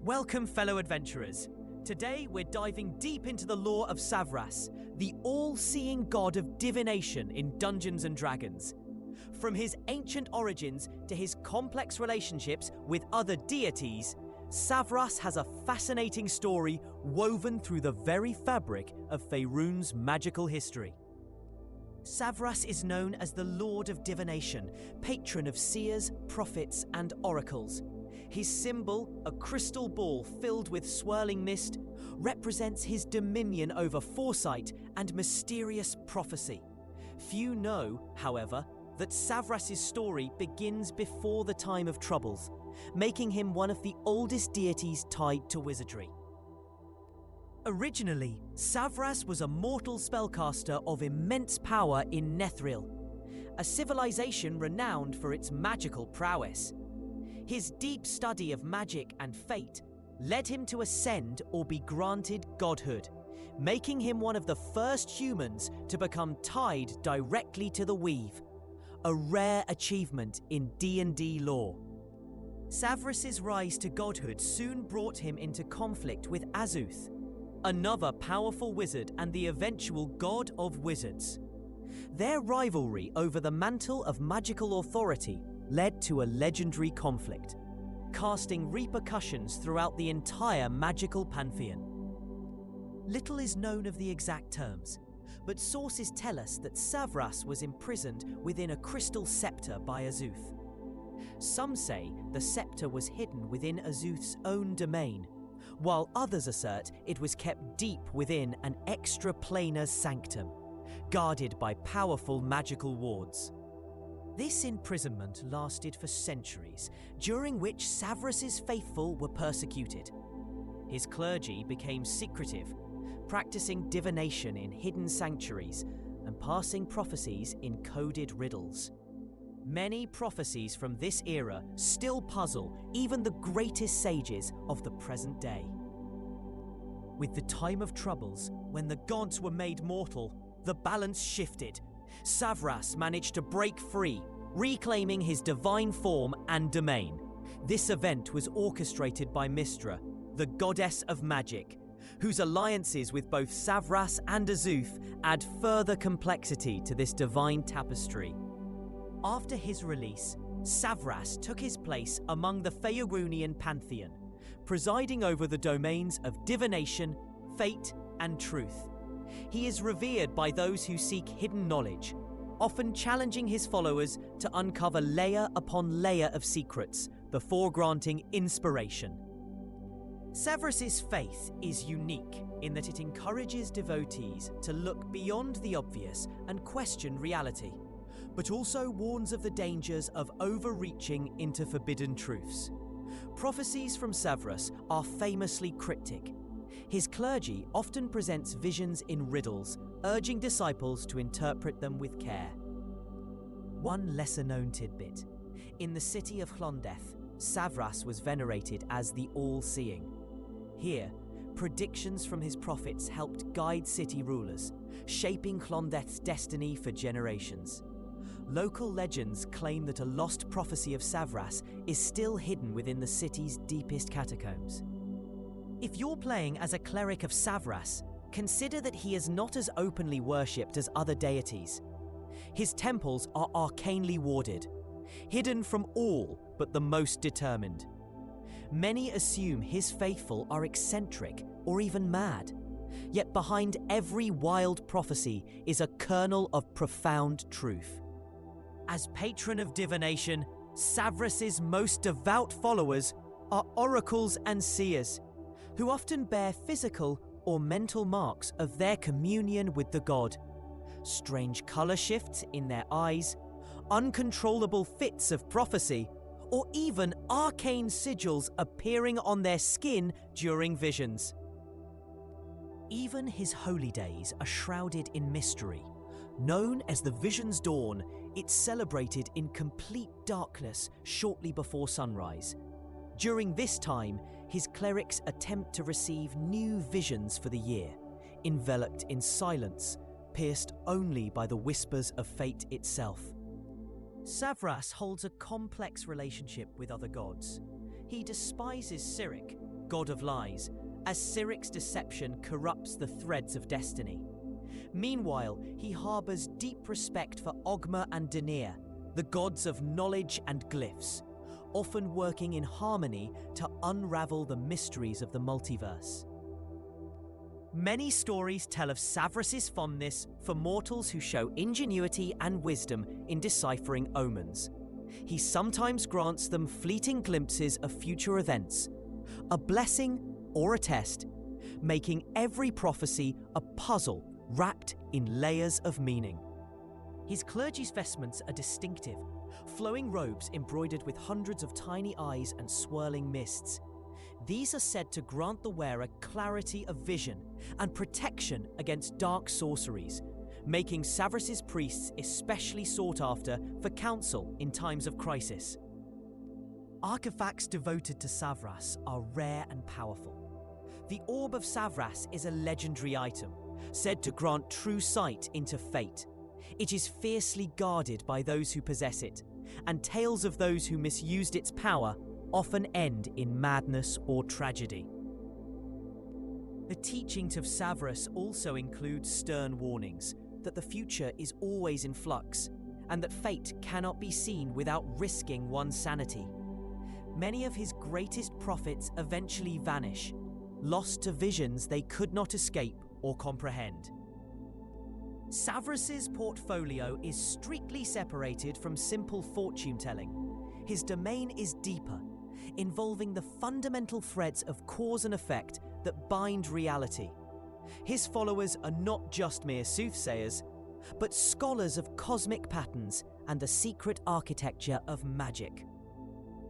Welcome, fellow adventurers. Today we're diving deep into the lore of Savras, the all-seeing god of divination in Dungeons & Dragons. From his ancient origins to his complex relationships with other deities, Savras has a fascinating story woven through the very fabric of Faerun's magical history. Savras is known as the Lord of Divination, patron of seers, prophets, and oracles. His symbol, a crystal ball filled with swirling mist, represents his dominion over foresight and mysterious prophecy. Few know, however, that Savras' story begins before the time of troubles, making him one of the oldest deities tied to wizardry. Originally, Savras was a mortal spellcaster of immense power in Nethril, a civilization renowned for its magical prowess. His deep study of magic and fate led him to ascend or be granted godhood, making him one of the first humans to become tied directly to the weave, a rare achievement in D&D lore. Savras' rise to godhood soon brought him into conflict with Azuth, another powerful wizard and the eventual god of wizards. Their rivalry over the mantle of magical authority led to a legendary conflict, casting repercussions throughout the entire magical pantheon. Little is known of the exact terms, but sources tell us that Savras was imprisoned within a crystal scepter by Azuth. Some say the scepter was hidden within Azuth's own domain, while others assert it was kept deep within an extraplanar sanctum, guarded by powerful magical wards. This imprisonment lasted for centuries, during which Savras' faithful were persecuted. His clergy became secretive, practicing divination in hidden sanctuaries and passing prophecies in coded riddles. Many prophecies from this era still puzzle even the greatest sages of the present day. With the time of troubles, when the gods were made mortal, the balance shifted. Savras managed to break free, reclaiming his divine form and domain. This event was orchestrated by Mystra, the goddess of magic, whose alliances with both Savras and Azuth add further complexity to this divine tapestry. After his release, Savras took his place among the Faerunian pantheon, presiding over the domains of divination, fate, and truth. He is revered by those who seek hidden knowledge, often challenging his followers to uncover layer upon layer of secrets before granting inspiration. Savras' faith is unique in that it encourages devotees to look beyond the obvious and question reality, but also warns of the dangers of overreaching into forbidden truths. Prophecies from Savras are famously cryptic. His clergy often presents visions in riddles, urging disciples to interpret them with care. One lesser-known tidbit. In the city of Clondeth, Savras was venerated as the All-Seeing. Here, predictions from his prophets helped guide city rulers, shaping Clondeth's destiny for generations. Local legends claim that a lost prophecy of Savras is still hidden within the city's deepest catacombs. If you're playing as a cleric of Savras, consider that he is not as openly worshipped as other deities. His temples are arcanely warded, hidden from all but the most determined. Many assume his faithful are eccentric or even mad, yet behind every wild prophecy is a kernel of profound truth. As patron of divination, Savras' most devout followers are oracles and seers, who often bear physical or mental marks of their communion with the god. Strange colour shifts in their eyes, uncontrollable fits of prophecy, or even arcane sigils appearing on their skin during visions. Even his holy days are shrouded in mystery. Known as the Vision's Dawn, it's celebrated in complete darkness shortly before sunrise. During this time, his clerics attempt to receive new visions for the year, enveloped in silence, pierced only by the whispers of fate itself. Savras holds a complex relationship with other gods. He despises Cyric, god of lies, as Siric's deception corrupts the threads of destiny. Meanwhile, he harbours deep respect for Ogma and Denir, the gods of knowledge and glyphs, often working in harmony to unravel the mysteries of the multiverse. Many stories tell of Savras' fondness for mortals who show ingenuity and wisdom in deciphering omens. He sometimes grants them fleeting glimpses of future events, a blessing or a test, making every prophecy a puzzle wrapped in layers of meaning. His clergy's vestments are distinctive, flowing robes embroidered with hundreds of tiny eyes and swirling mists. These are said to grant the wearer clarity of vision and protection against dark sorceries, making Savras' priests especially sought after for counsel in times of crisis. Artifacts devoted to Savras are rare and powerful. The Orb of Savras is a legendary item, said to grant true sight into fate. It is fiercely guarded by those who possess it, and tales of those who misused its power often end in madness or tragedy. The teachings of Savras also include stern warnings that the future is always in flux, and that fate cannot be seen without risking one's sanity. Many of his greatest prophets eventually vanish, lost to visions they could not escape or comprehend. Savras' portfolio is strictly separated from simple fortune-telling. His domain is deeper, involving the fundamental threads of cause and effect that bind reality. His followers are not just mere soothsayers, but scholars of cosmic patterns and the secret architecture of magic.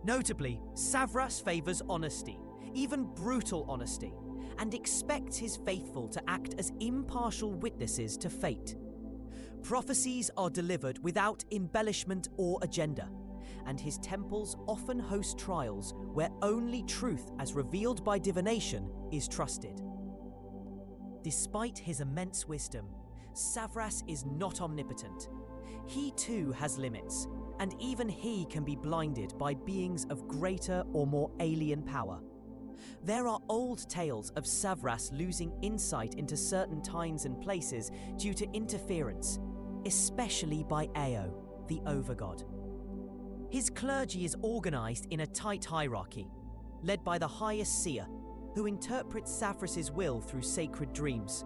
Notably, Savras favours honesty, even brutal honesty, and expects his faithful to act as impartial witnesses to fate. Prophecies are delivered without embellishment or agenda, and his temples often host trials where only truth as revealed by divination is trusted. Despite his immense wisdom, Savras is not omnipotent. He too has limits, and even he can be blinded by beings of greater or more alien power. There are old tales of Savras losing insight into certain times and places due to interference, especially by Ao, the overgod. His clergy is organised in a tight hierarchy, led by the highest seer, who interprets Savras' will through sacred dreams.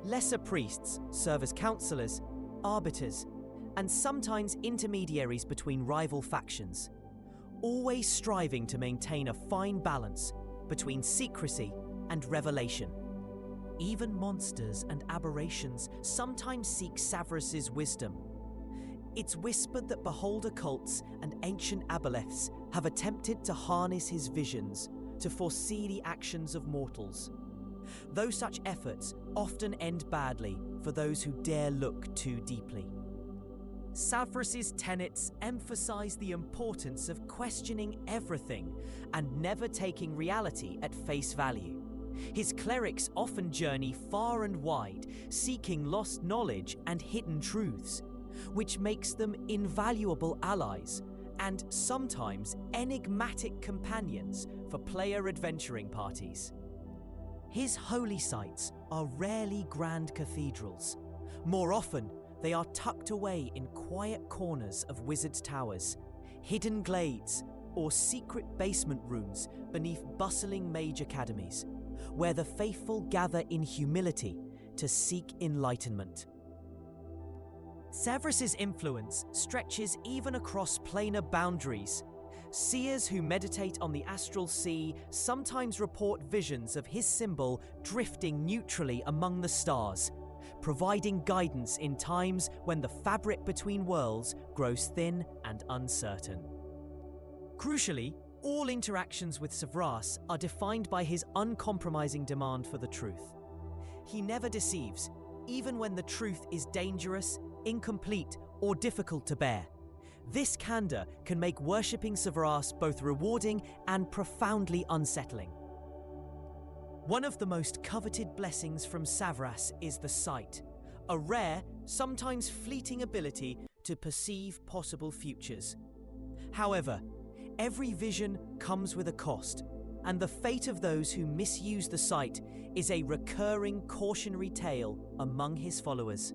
Lesser priests serve as counsellors, arbiters, and sometimes intermediaries between rival factions, always striving to maintain a fine balance between secrecy and revelation. Even monsters and aberrations sometimes seek Savras' wisdom. It's whispered that beholder cults and ancient aboleths have attempted to harness his visions to foresee the actions of mortals, though such efforts often end badly for those who dare look too deeply. Savras' tenets emphasize the importance of questioning everything and never taking reality at face value. His clerics often journey far and wide, seeking lost knowledge and hidden truths, which makes them invaluable allies and sometimes enigmatic companions for player adventuring parties. His holy sites are rarely grand cathedrals. More often, they are tucked away in quiet corners of wizards' towers, hidden glades, or secret basement rooms beneath bustling mage academies, where the faithful gather in humility to seek enlightenment. Savras' influence stretches even across planar boundaries. Seers who meditate on the astral sea sometimes report visions of his symbol drifting neutrally among the stars, providing guidance in times when the fabric between worlds grows thin and uncertain. Crucially, all interactions with Savras are defined by his uncompromising demand for the truth. He never deceives, even when the truth is dangerous, incomplete, or difficult to bear. This candor can make worshipping Savras both rewarding and profoundly unsettling. One of the most coveted blessings from Savras is the sight, a rare, sometimes fleeting ability to perceive possible futures. However, every vision comes with a cost, and the fate of those who misuse the site is a recurring cautionary tale among his followers.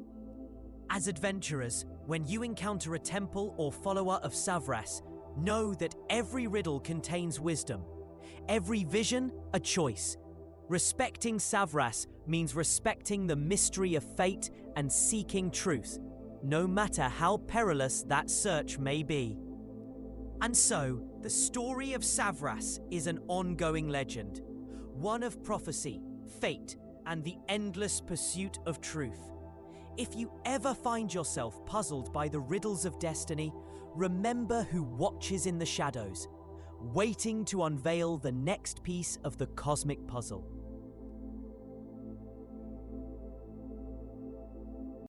As adventurers, when you encounter a temple or follower of Savras, know that every riddle contains wisdom, every vision a choice. Respecting Savras means respecting the mystery of fate and seeking truth, no matter how perilous that search may be. And so, the story of Savras is an ongoing legend, one of prophecy, fate, and the endless pursuit of truth. If you ever find yourself puzzled by the riddles of destiny, remember who watches in the shadows, waiting to unveil the next piece of the cosmic puzzle.